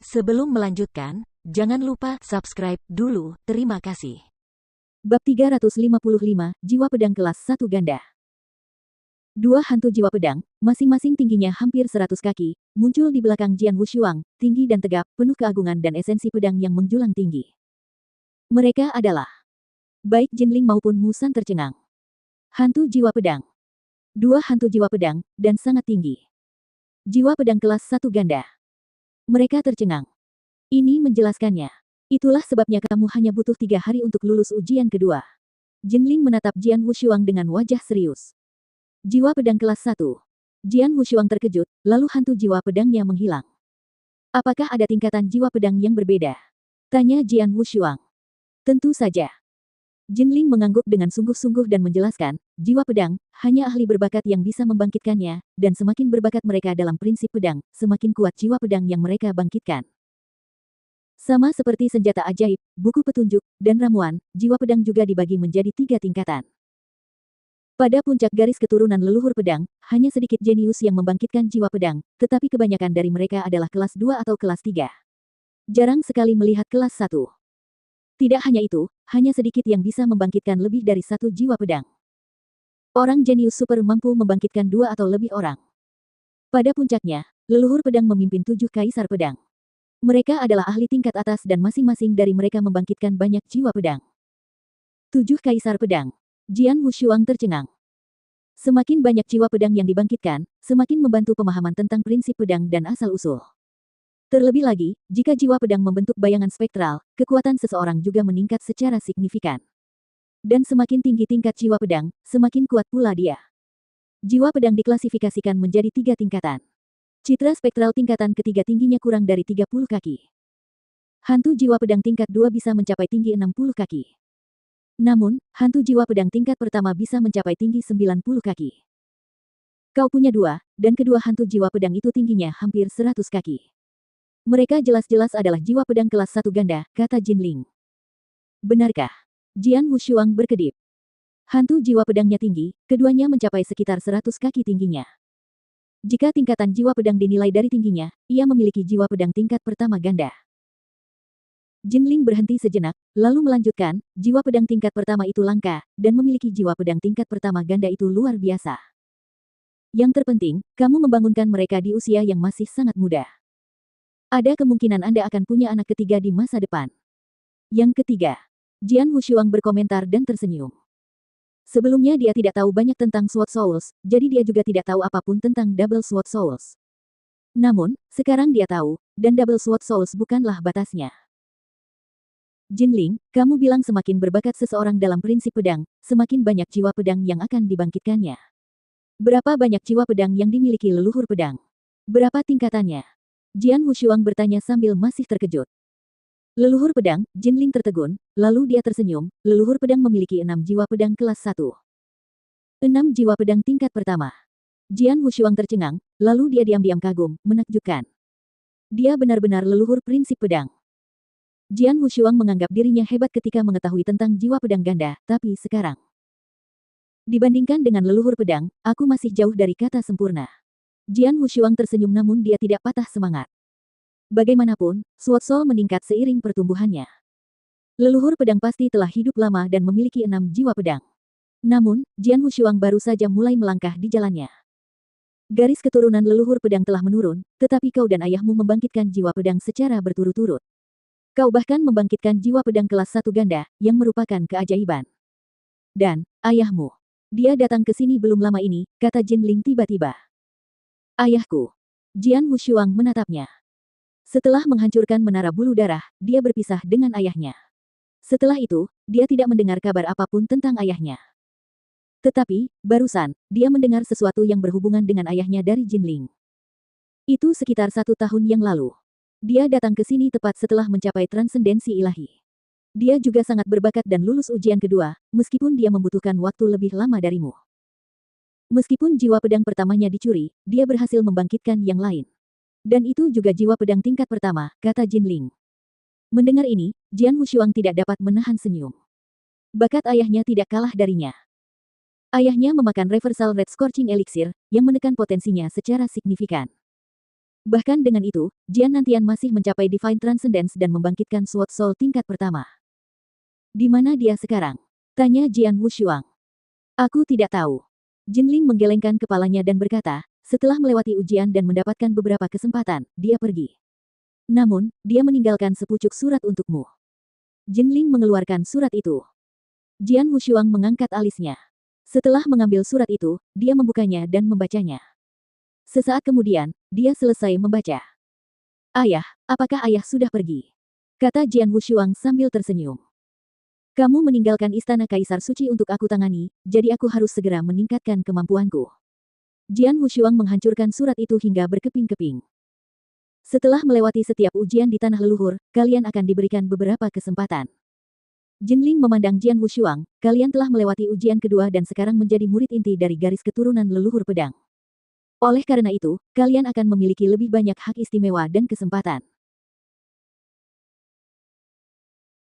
Sebelum melanjutkan, jangan lupa subscribe dulu. Terima kasih. Bab 355, Jiwa Pedang Kelas 1 Ganda. Dua hantu jiwa pedang, masing-masing tingginya hampir 100 kaki, muncul di belakang Jian Wushuang, tinggi dan tegap, penuh keagungan dan esensi pedang yang menjulang tinggi. Mereka adalah baik Jinling maupun Musan tercengang. Hantu jiwa pedang. Dua hantu jiwa pedang, dan sangat tinggi. Jiwa pedang kelas 1 ganda. Mereka tercengang. Ini menjelaskannya. Itulah sebabnya kamu hanya butuh 3 hari untuk lulus ujian kedua. Jinling menatap Jian Wushuang dengan wajah serius. Jiwa pedang kelas 1. Jian Wushuang terkejut, lalu hantu jiwa pedangnya menghilang. Apakah ada tingkatan jiwa pedang yang berbeda? Tanya Jian Wushuang. Tentu saja. Jinling mengangguk dengan sungguh-sungguh dan menjelaskan, jiwa pedang, hanya ahli berbakat yang bisa membangkitkannya, dan semakin berbakat mereka dalam prinsip pedang, semakin kuat jiwa pedang yang mereka bangkitkan. Sama seperti senjata ajaib, buku petunjuk, dan ramuan, jiwa pedang juga dibagi menjadi 3 tingkatan. Pada puncak garis keturunan leluhur pedang, hanya sedikit jenius yang membangkitkan jiwa pedang, tetapi kebanyakan dari mereka adalah kelas 2 atau kelas 3. Jarang sekali melihat kelas 1. Tidak hanya itu, hanya sedikit yang bisa membangkitkan lebih dari 1 jiwa pedang. Orang jenius super mampu membangkitkan 2 atau lebih orang. Pada puncaknya, leluhur pedang memimpin 7 kaisar pedang. Mereka adalah ahli tingkat atas dan masing-masing dari mereka membangkitkan banyak jiwa pedang. 7 kaisar pedang. Jian Wushuang tercengang. Semakin banyak jiwa pedang yang dibangkitkan, semakin membantu pemahaman tentang prinsip pedang dan asal-usul. Terlebih lagi, jika jiwa pedang membentuk bayangan spektral, kekuatan seseorang juga meningkat secara signifikan. Dan semakin tinggi tingkat jiwa pedang, semakin kuat pula dia. Jiwa pedang diklasifikasikan menjadi 3 tingkatan. Citra spektral tingkatan ketiga tingginya kurang dari 30 kaki. Hantu jiwa pedang tingkat 2 bisa mencapai tinggi 60 kaki. Namun, hantu jiwa pedang tingkat pertama bisa mencapai tinggi 90 kaki. Kau punya 2, dan kedua hantu jiwa pedang itu tingginya hampir 100 kaki. Mereka jelas-jelas adalah jiwa pedang kelas 1 ganda, kata Jinling. Benarkah? Jian Wushuang berkedip. Hantu jiwa pedangnya tinggi, keduanya mencapai sekitar 100 kaki tingginya. Jika tingkatan jiwa pedang dinilai dari tingginya, ia memiliki jiwa pedang tingkat pertama ganda. Jinling berhenti sejenak, lalu melanjutkan, jiwa pedang tingkat pertama itu langka, dan memiliki jiwa pedang tingkat pertama ganda itu luar biasa. Yang terpenting, kamu membangunkan mereka di usia yang masih sangat muda. Ada kemungkinan Anda akan punya anak ketiga di masa depan. Yang ketiga, Jian Wushuang berkomentar dan tersenyum. Sebelumnya dia tidak tahu banyak tentang Sword Souls, jadi dia juga tidak tahu apapun tentang Double Sword Souls. Namun, sekarang dia tahu, dan Double Sword Souls bukanlah batasnya. Jinling, kamu bilang semakin berbakat seseorang dalam prinsip pedang, semakin banyak jiwa pedang yang akan dibangkitkannya. Berapa banyak jiwa pedang yang dimiliki leluhur pedang? Berapa tingkatannya? Jian Wushuang bertanya sambil masih terkejut. Leluhur pedang, Jinling tertegun, lalu dia tersenyum, leluhur pedang memiliki 6 jiwa pedang kelas 1. 6 jiwa pedang tingkat pertama. Jian Wushuang tercengang, lalu dia diam-diam kagum, menakjubkan. Dia benar-benar leluhur prinsip pedang. Jian Wushuang menganggap dirinya hebat ketika mengetahui tentang jiwa pedang ganda, tapi sekarang. Dibandingkan dengan leluhur pedang, aku masih jauh dari kata sempurna. Jian Wushuang tersenyum namun dia tidak patah semangat. Bagaimanapun, Sword Soul meningkat seiring pertumbuhannya. Leluhur pedang pasti telah hidup lama dan memiliki 6 jiwa pedang. Namun, Jian Wushuang baru saja mulai melangkah di jalannya. Garis keturunan leluhur pedang telah menurun, tetapi kau dan ayahmu membangkitkan jiwa pedang secara berturut-turut. Kau bahkan membangkitkan jiwa pedang kelas 1 ganda, yang merupakan keajaiban. Dan, ayahmu. Dia datang ke sini belum lama ini, kata Jinling tiba-tiba. Ayahku. Jian Wushuang menatapnya. Setelah menghancurkan menara bulu darah, dia berpisah dengan ayahnya. Setelah itu, dia tidak mendengar kabar apapun tentang ayahnya. Tetapi, barusan, dia mendengar sesuatu yang berhubungan dengan ayahnya dari Jinling. Itu sekitar 1 tahun yang lalu. Dia datang ke sini tepat setelah mencapai transendensi ilahi. Dia juga sangat berbakat dan lulus ujian kedua, meskipun dia membutuhkan waktu lebih lama darimu. Meskipun jiwa pedang pertamanya dicuri, dia berhasil membangkitkan yang lain. Dan itu juga jiwa pedang tingkat pertama, kata Jinling. Mendengar ini, Jian Wushuang tidak dapat menahan senyum. Bakat ayahnya tidak kalah darinya. Ayahnya memakan Reversal Red Scorching Elixir, yang menekan potensinya secara signifikan. Bahkan dengan itu, Jian Nantian masih mencapai Divine Transcendence dan membangkitkan Sword Soul tingkat pertama. Di mana dia sekarang? Tanya Jian Wushuang. Aku tidak tahu. Jinling menggelengkan kepalanya dan berkata, setelah melewati ujian dan mendapatkan beberapa kesempatan, dia pergi. Namun, dia meninggalkan sepucuk surat untukmu. Jinling mengeluarkan surat itu. Jian Wushuang mengangkat alisnya. Setelah mengambil surat itu, dia membukanya dan membacanya. Sesaat kemudian, dia selesai membaca. Ayah, apakah ayah sudah pergi? Kata Jian Wushuang sambil tersenyum. Kamu meninggalkan istana Kaisar Suci untuk aku tangani, jadi aku harus segera meningkatkan kemampuanku. Jian Wushuang menghancurkan surat itu hingga berkeping-keping. Setelah melewati setiap ujian di tanah leluhur, kalian akan diberikan beberapa kesempatan. Jinling memandang Jian Wushuang, kalian telah melewati ujian kedua dan sekarang menjadi murid inti dari garis keturunan leluhur pedang. Oleh karena itu, kalian akan memiliki lebih banyak hak istimewa dan kesempatan.